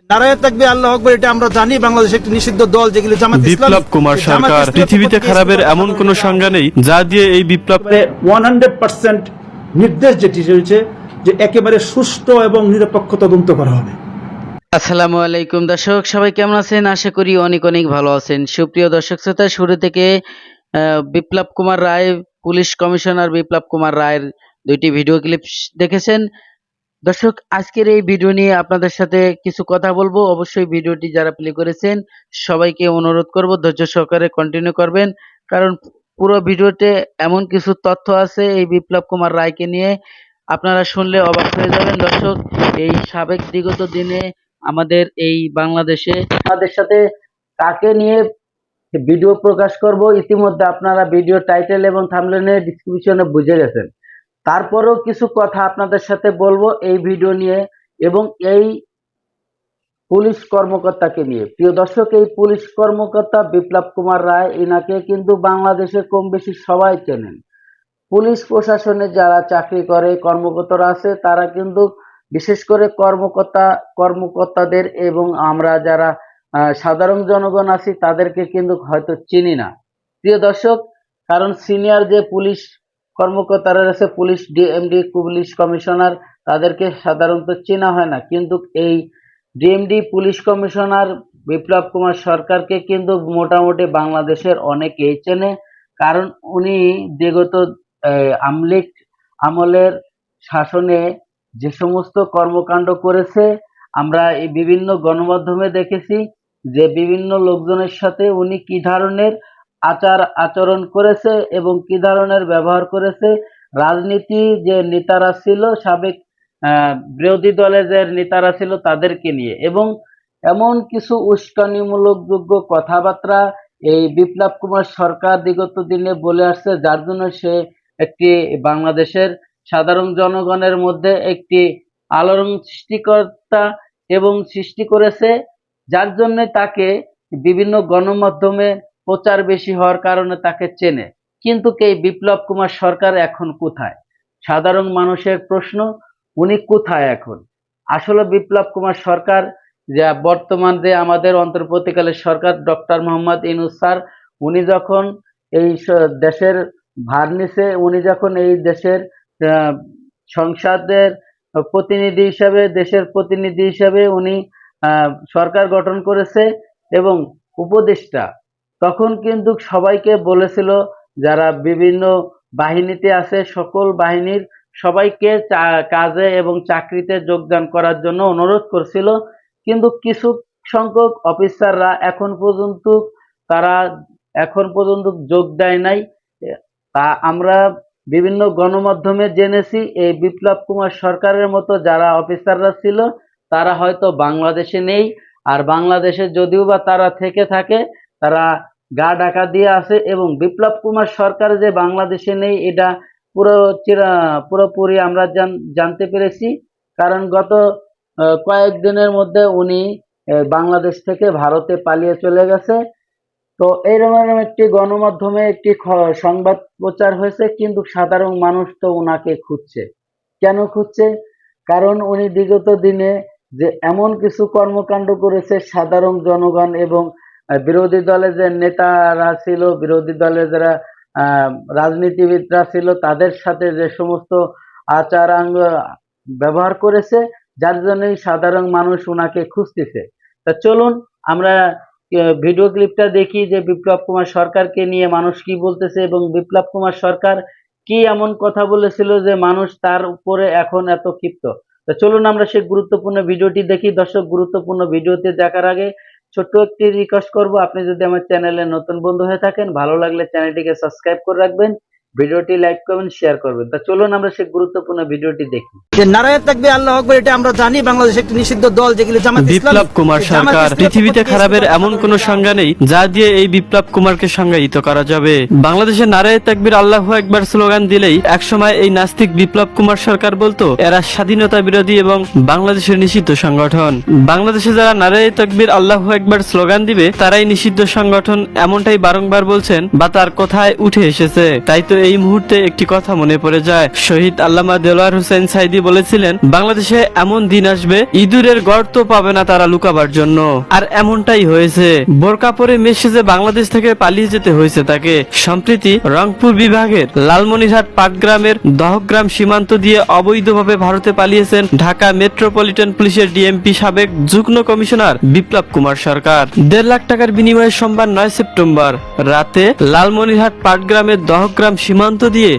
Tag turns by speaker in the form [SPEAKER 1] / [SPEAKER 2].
[SPEAKER 1] নারায়ে তাকবীর আল্লাহু আকবার, এটা আমরা জানি বাংলাদেশ একটি নিষিদ্ধ দল, যেগুলো জামাত ইসলামী।
[SPEAKER 2] বিপ্লব কুমার সরকার, পৃথিবীতে খারাপের এমন কোন সংজ্ঞা নেই যা দিয়ে এই বিপ্লব
[SPEAKER 1] 100% নির্দেশ যেটি রয়েছে যে একেবারে সুষ্ঠু এবং নিরপেক্ষ তদন্ত করা হবে।
[SPEAKER 3] আসসালামু আলাইকুম দর্শক, সবাই কেমন আছেন? আশা করি অনেক অনেক ভালো আছেন। সুপ্রিয় দর্শক শ্রোতা, শুরু থেকে বিপ্লব কুমার রায়, পুলিশ কমিশনার বিপ্লব কুমার রায়ের দুইটি ভিডিও ক্লিপ দেখেছেন। দর্শক, আজকের এই ভিডিও নিয়ে আপনাদের সাথে কিছু কথা বলবো। অবশ্যই ভিডিওটি যারা প্লে করেছেন সবাইকে অনুরোধ করব ধৈর্য সহকারে কন্টিনিউ করবেন, কারণ পুরো ভিডিওতে এমন কিছু তথ্য আছে এই বিপ্লব কুমার রায়কে নিয়ে, আপনারা শুনলে অবাক হয়ে যাবেন। দর্শক, এই সাবেক বিগত দিনে আমাদের এই বাংলাদেশে আমাদের সাথে কাকে নিয়ে ভিডিও প্রকাশ করব ইতিমধ্যে আপনারা ভিডিও টাইটেল এবং থাম্বনেলের ডেসক্রিপশনে বুঝে গেছেন। তারপরেও কিছু কথা আপনাদের সাথে বলবো এই ভিডিও নিয়ে এবং এই পুলিশ কর্মকর্তাকে নিয়ে। প্রিয় দর্শক, এই পুলিশ কর্মকর্তা বিপ্লব কুমার রায়, এনাকে কিন্তু বাংলাদেশে কম বেশি সবাই চেনেন। পুলিশ প্রশাসনে যারা চাকরি করে কর্মকর্তারা আছে, তারা কিন্তু বিশেষ করে কর্মকর্তাদের এবং আমরা যারা সাধারণ জনগণ আছি তাদেরকে কিন্তু হয়তো চিনি না, প্রিয় দর্শক। কারণ সিনিয়র যে পুলিশ কর্মকর্তারা আছে, পুলিশ ডিএমডি, পুলিশ কমিশনার, তাদেরকে সাধারণত চেনা হয় না। কিন্তু এই DMD police commissioner Biplab Kumar সরকারকে কিন্তু মোটামুটি বাংলাদেশের অনেকেই চেনে, কারণ উনি বিগত আমলিগ আমলের শাসনে যে সমস্ত কর্মকাণ্ড করেছে, আমরা এই বিভিন্ন গণমাধ্যমে দেখেছি যে বিভিন্ন লোকজনের সাথে উনি কি ধরনের আচরণ করেছে এবং কি ধরনের ব্যবহার করেছে। রাজনীতি যে নেতারা ছিল, সাবেক বিরোধী দলের যে নেতারা ছিল তাদেরকে নিয়ে, এবং এমন কিছু উস্কানিমূলক যোগ্য কথাবার্তা এই বিপ্লব কুমার সরকার বিগত দিনে বলে আসছে, যার জন্য সে একটি বাংলাদেশের সাধারণ জনগণের মধ্যে একটি আলোড়ন সৃষ্টিকর্তা এবং সৃষ্টি করেছে, যার জন্য তাকে বিভিন্ন গণমাধ্যমে প্রচার বেশি হওয়ার কারণে তাকে চেনে। কিন্তু এই বিপ্লব কুমার সরকার এখন কোথায়? সাধারণ মানুষের প্রশ্ন, উনি কোথায় এখন? আসলে বিপ্লব কুমার সরকার, যা বর্তমান যে আমাদের অন্তর্বর্তীকালের সরকার ডক্টর মোহাম্মদ ইউনূস স্যার, উনি যখন এই দেশের ভার নিছে, উনি যখন এই দেশের সংসদের প্রতিনিধি হিসাবে, দেশের প্রতিনিধি হিসাবে উনি সরকার গঠন করেছে এবং উপদেষ্টা, তখন কিন্তু সবাইকে বলেছিল, যারা বিভিন্ন বাহিনীতে আছে সকল বাহিনীর সবাইকে কাজে এবং চাকরিতে যোগদান করার জন্য অনুরোধ করছিল। কিন্তু কিছু সংখ্যক অফিসাররা এখন পর্যন্ত যোগ দেয় নাই। তা আমরা বিভিন্ন গণমাধ্যমে জেনেছি, এই বিপ্লব কুমার সরকারের মতো যারা অফিসাররা ছিল তারা হয়তো বাংলাদেশে নেই, আর বাংলাদেশে যদিও বা তারা থেকে থাকে তারা গা ঢাকা দিয়ে আছে। এবং বিপ্লব কুমার সরকার যে বাংলাদেশে নেই এটা পুরোপুরি আমরা জানতে পেরেছি, কারণ গত কয়েকদিনের মধ্যে উনি বাংলাদেশ থেকে ভারতে পালিয়ে চলে গেছে। তো এইরকম একটি গণমাধ্যমে একটি সংবাদ প্রচার হয়েছে, কিন্তু সাধারণ মানুষ তো উনাকে খুঁজছে। কেন খুঁজছে? কারণ উনি বিগত দিনে যে এমন কিছু কর্মকাণ্ড করেছে, সাধারণ জনগণ এবং বিরোধী দলের যে নেতারা ছিল, বিরোধী দলের যারা রাজনীতিবিদরা ছিল, তাদের সাথে যে সমস্ত ব্যবহার করেছে, যার জন্যই সাধারণ মানুষ উনাকে খুঁজতেছে। তা চলুন আমরা ভিডিও ক্লিপটা দেখি যে বিপ্লব কুমার সরকারকে নিয়ে মানুষ কি বলতেছে এবং বিপ্লব কুমার সরকার কি এমন কথা বলেছিল যে মানুষ তার উপরে এখন এত ক্ষিপ্ত। তো চলুন আমরা সেই গুরুত্বপূর্ণ ভিডিওটি দেখি। দর্শক, গুরুত্বপূর্ণ ভিডিওতে দেখার আগে ছোট্ট একটি রিকোয়েস্ট করব, আপনি যদি আমার চ্যানেলে নতুন বন্ধু হয়ে থাকেন, ভালো লাগলে চ্যানেলটিকে সাবস্ক্রাইব করে রাখবেন, ভিডিওটি লাইক করবেন, শেয়ার করবেন। তা চলুন আমরা সেই গুরুত্বপূর্ণ ভিডিওটি দেখি।
[SPEAKER 1] যে নারায়ে তাকবীর আল্লাহু আকবার, এটা আমরা জানি বাংলাদেশ একটি নিষিদ্ধ দল, যেগুলো জামাত ইসলামী।
[SPEAKER 2] বিপ্লব কুমার সরকার, পৃথিবীতে খারাপের এমন কোন সংজ্ঞা নেই যা দিয়ে এই বিপ্লব কুমারকে সংজ্ঞায়িত করা যাবে। বাংলাদেশে নারায়ে তাকবীর আল্লাহু আকবার স্লোগান দিলেই একসময় এই নাস্তিক বিপ্লব কুমার সরকার বলতো এরা স্বাধীনতা বিরোধী এবং বাংলাদেশের নিষিদ্ধ সংগঠন। বাংলাদেশে যারা নারায়ে তাকবীর আল্লাহু আকবার স্লোগান দিবে তারাই নিষিদ্ধ সংগঠন, এমনটাই বারংবার বলছেন বা তার কথায় উঠে এসেছে। তাই তো এই মুহূর্তে একটি কথা মনে পড়ে যায়। শহীদ আল্লামা দেলোয়ার হোসেন সাইদি বলেছিলেন, বাংলাদেশে এমন দিন আসবে ইঁদুরের গর্ত পাবে না তারা লুকাবার জন্য। আর এমনটাই হয়েছে। বোরকা পরে মেসেজে বাংলাদেশ থেকে পালিয়ে যেতে হয়েছে তাকে। সম্প্রতি রংপুর বিভাগের লালমনিরহাট পাটগ্রামের দহগ্রাম সীমান্ত দিয়ে অবৈধভাবে ভারতে পালিয়েছেন ঢাকা মেট্রোপলিটন পুলিশের ডিএমপি সাবেক যুগ্ম কমিশনার বিপ্লব কুমার সরকার। 1.5 লাখ টাকার বিনিময়ে সোমবার 9 সেপ্টেম্বর রাতে লালমনিরহাট পাটগ্রামের দহগ্রাম সীমান্ত দিয়ে